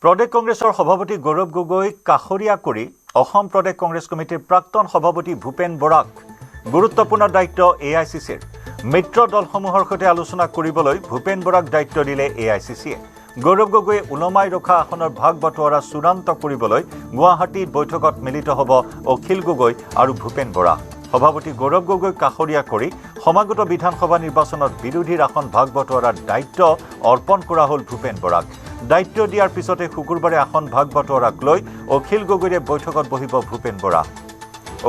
প্ৰদেশ কংগ্ৰেছৰ সভাপতি গৌৰৱ গগৈ কাষৰীয়া কৰি অসম প্ৰদেশ কংগ্ৰেছ কমিটিৰ প্ৰাক্তন সভাপতি ভূপেন বৰাক গুৰুত্বপূৰ্ণ দায়িত্ব এআইচিচিৰ মিত্ৰ দলসমূহৰ সৈতে আলোচনা কৰিবলৈ ভূপেন বৰাক দায়িত্ব দিলে এআইচিচিয়ে। গৌৰৱ গগৈয়ে ওলমাই ৰখা আসনৰ ভাগ বটোৱাৰা চূড়ান্ত কৰিবলৈ গুৱাহাটীত বৈঠকত মিলিত হ'ব অখিল গগৈ আৰু ভূপেন বৰা। সভাপতি গৌৰৱ গগৈ কাষৰীয়া কৰি সমাগত বিধানসভা নিৰ্বাচনত বিৰোধীৰ আসন ভাগ বটোৱাৰাৰ দায়িত্ব অৰ্পণ কৰা হ'ল ভূপেন বৰাক। দায়িত্ব দিয়াৰ পিছতে শুকুৰবাৰে আসন ভাগ বটোৱাৰাক লৈ অখিল গগৈৰে বৈঠকত বহিব ভূপেন বৰা।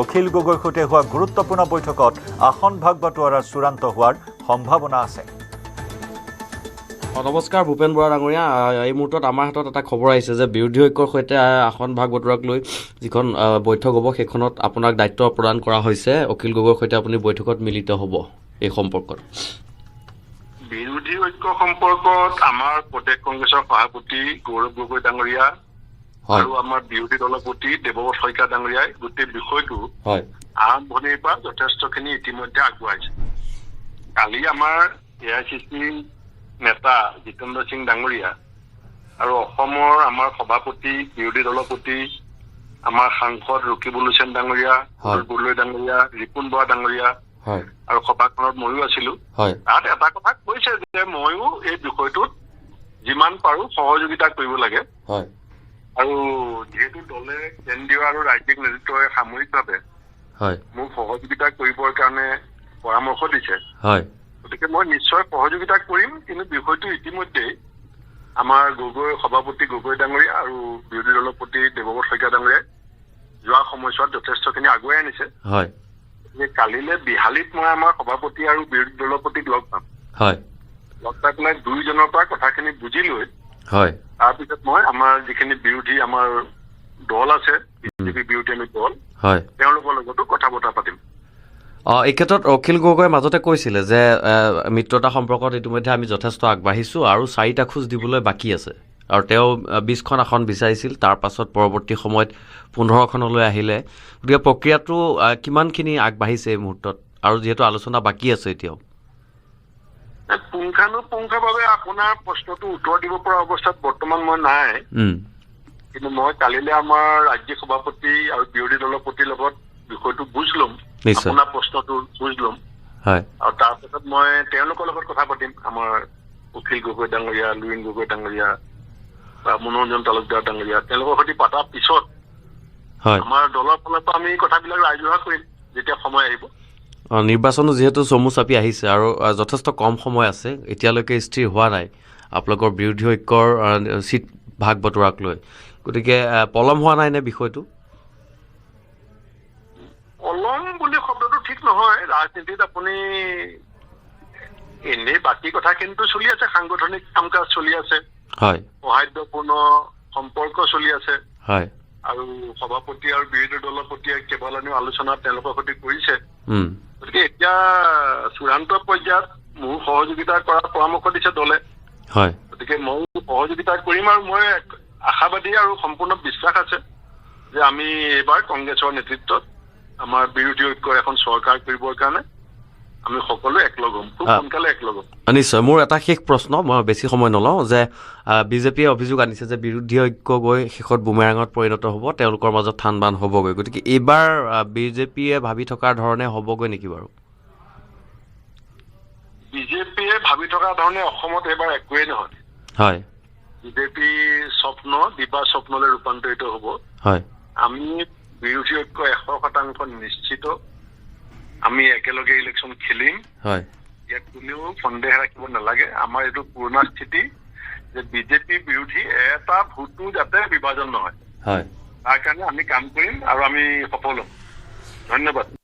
অখিল গগৈৰ সৈতে হোৱা গুৰুত্বপূৰ্ণ বৈঠকত আসন ভাগ বটোৱাৰাৰ চূড়ান্ত হোৱাৰ সম্ভাৱনা আছে। নমস্কাৰ ভূপেন বৰা ডাঙৰীয়া, এই মুহূৰ্তত আমাৰ হাতত এটা খবৰ আহিছে যে বিৰোধী ঐক্যৰ সৈতে আসন ভাগ বটোৱাৰাক লৈ যিখন বৈঠক হ'ব সেইখনত আপোনাক দায়িত্ব প্ৰদান কৰা হৈছে। অখিল গগৈৰ সৈতে আপুনি বৈঠকত মিলিত হ'ব। এই সম্পৰ্কত বিৰোধী ঐক্য সম্পৰ্কত আমাৰ প্ৰদেশ কংগ্ৰেছৰ সভাপতি গৌৰৱ গগৈ ডাঙৰীয়া আৰু আমাৰ বিৰোধী দলপতি দেৱব্ৰত শইকীয়া ডাঙৰীয়াই গোটেই বিষয়টো আৰম্ভণিৰ পৰা যথেষ্টখিনি ইতিমধ্যে আগুৱাইছে। কালি আমাৰ এআইচিচি নেতা জিতেন্দ্ৰ সিং ডাঙৰীয়া আৰু অসমৰ আমাৰ সভাপতি বিৰোধী দলপতি আমাৰ সাংসদ ৰকিবুল হুছেইন ডাঙৰীয়া, বৰদলৈ ডাঙৰীয়া, ৰিপুণ বৰা ডাঙৰীয়া আৰু সভাখনত ময়ো আছিলো। তাত এটা কথা কৈছে যে ময়ো এই বিষয়টোত যিমান পাৰো সহযোগিতা কৰিব লাগে আৰু যিহেতু দলে কেন্দ্ৰীয় আৰু ৰাজ্যিক নেতৃত্বই সামূহিকভাৱে মোক সহযোগিতা কৰিবৰ কাৰণে পৰামৰ্শ দিছে, গতিকে মই নিশ্চয় সহযোগিতা কৰিম। কিন্তু বিষয়টো ইতিমধ্যে আমাৰ সভাপতি গগৈ ডাঙৰীয়া আৰু বিৰোধী দলপতি দেৱব্ৰত শইকীয়া ডাঙৰীয়াই যোৱা সময়ছোৱাত যথেষ্টখিনি আগুৱাই আনিছে। কালিলে বিহালীত মই আমাৰ সভাপতি আৰু বিৰোধী দলপতিক লগ পাম। লগ পাই পেলাই দুয়োজনৰ পৰা কথাখিনি বুজি লৈ তাৰপিছত মই আমাৰ যিখিনি বিৰোধী আমাৰ দল আছে, বিজেপি বিৰোধী আমি দল, তেওঁলোকৰ লগতো কথা বতৰা পাতিম। এই ক্ষেত্ৰত অখিল গগৈয়ে মাজতে কৈছিলে যে মিত্ৰতা সম্পৰ্কত ইতিমধ্যে আমি যথেষ্ট আগবাঢ়িছোঁ আৰু 4টা খোজ দিবলৈ বাকী আছে, আৰু তেওঁ 20খন আসন বিচাৰিছিল, তাৰ পাছত পৰৱৰ্তী সময়ত 15খনলৈ আহিলে। গতিকে প্ৰক্ৰিয়াটো কিমানখিনি আগবাঢ়িছে এই মুহূৰ্তত, আৰু যিহেতু আলোচনা বাকী আছে এতিয়াও? পুংখানুপুংখভাৱে আপোনাৰ প্ৰশ্নটো উত্তৰ দিব পৰা অৱস্থাত বৰ্তমান মই নাই, কিন্তু মই কালিলে আমাৰ ৰাজ্যিক সভাপতি আৰু বিৰোধী দলপতিৰ লগত বিষয়টো বুজ ল'ম, আপোনাৰ প্ৰশ্নটো বুজ ল'ম, আৰু তাৰপিছত মই তেওঁলোকৰ লগত কথা পাতিম। আমাৰ অখিল গগৈ ডাঙৰীয়া, লুৰিণ গগৈ ডাঙৰীয়া বা মনোৰঞ্জন তালুকদাৰ ডাঙৰীয়া, তেওঁলোকৰ সৈতে পতাৰ পিছত আমাৰ দলৰ ফালৰ পৰা আমি কথাবিলাক ৰাজহুৱা কৰিম যেতিয়া সময় আহিব। নিৰ্বাচনো যিহেতু চমু চাপি আহিছে আৰু যথেষ্ট কম সময় আছে, এতিয়ালৈকে স্থিৰ হোৱা নাই আপোনালোকৰ বিৰোধী ঐক্যৰ চিট ভাগ বটোৱাৰাক লৈ, গতিকে পলম হোৱা নাই নে বিষয়টো? পলম বুলি শব্দটো ঠিক নহয়। ৰাজনীতিত আপুনি এনেই বাকী কথাখিনিতো চলি আছে, সাংগঠনিক কাম কাজ চলি আছে, সৌহাৰ্দ্যপূৰ্ণ সম্পৰ্ক চলি আছে, আৰু সভাপতি আৰু বিৰোধী দলপতিয়ে কেইবালানিও আলোচনা তেওঁলোকৰ সৈতে কৰিছে। গতিকে এতিয়া চূড়ান্ত পৰ্যায়ত মোৰ সহযোগিতা কৰাৰ পৰামৰ্শ দিছে দলে, গতিকে মই সহযোগিতা কৰিম আৰু মই আশাবাদী আৰু সম্পূৰ্ণ বিশ্বাস আছে যে আমি এইবাৰ কংগ্ৰেছৰ নেতৃত্বত আমাৰ বিৰোধী ঐক্যৰ এখন চৰকাৰ কৰিবৰ কাৰণে আমি সকলোৱে একলগ হ'ম, খুব সোনকালে একলগ হ'ম। নিশ্চয়। মোৰ এটা শেষ প্ৰশ্ন, মই বেছি সময় নলওঁ, যে বিজেপিয়ে অভিযোগ আনিছে যে বিৰোধী ঐক্য গৈ শেষত বুমেৰাঙত পৰিণত হ'ব, তেওঁলোকৰ মাজত থান বান হ'বগৈ, গতিকে এইবাৰ বিজেপিয়ে ভাবি থকাৰ ধৰণে হ'বগৈ নেকি বাৰু? বিজেপিয়ে ভাবি থকা ধৰণে অসমত এইবাৰ একোৱেই নহয়। বিজেপি স্বপ্ন দিবা স্বপ্নলৈ ৰূপান্তৰিত হ'ব। আমি বিৰোধী ঐক্য 100% নিশ্চিত। আমি একেলগে ইলেকশ্যন খেলিম, ইয়াত কোনেও সন্দেহ ৰাখিব নালাগে। আমাৰ এইটো পুৰণা স্থিতি যে বিজেপি বিৰোধী এটা ভোটো যাতে বিভাজন নহয়, তাৰ কাৰণে আমি কাম কৰিম আৰু আমি সফল হ'ম। ধন্যবাদ।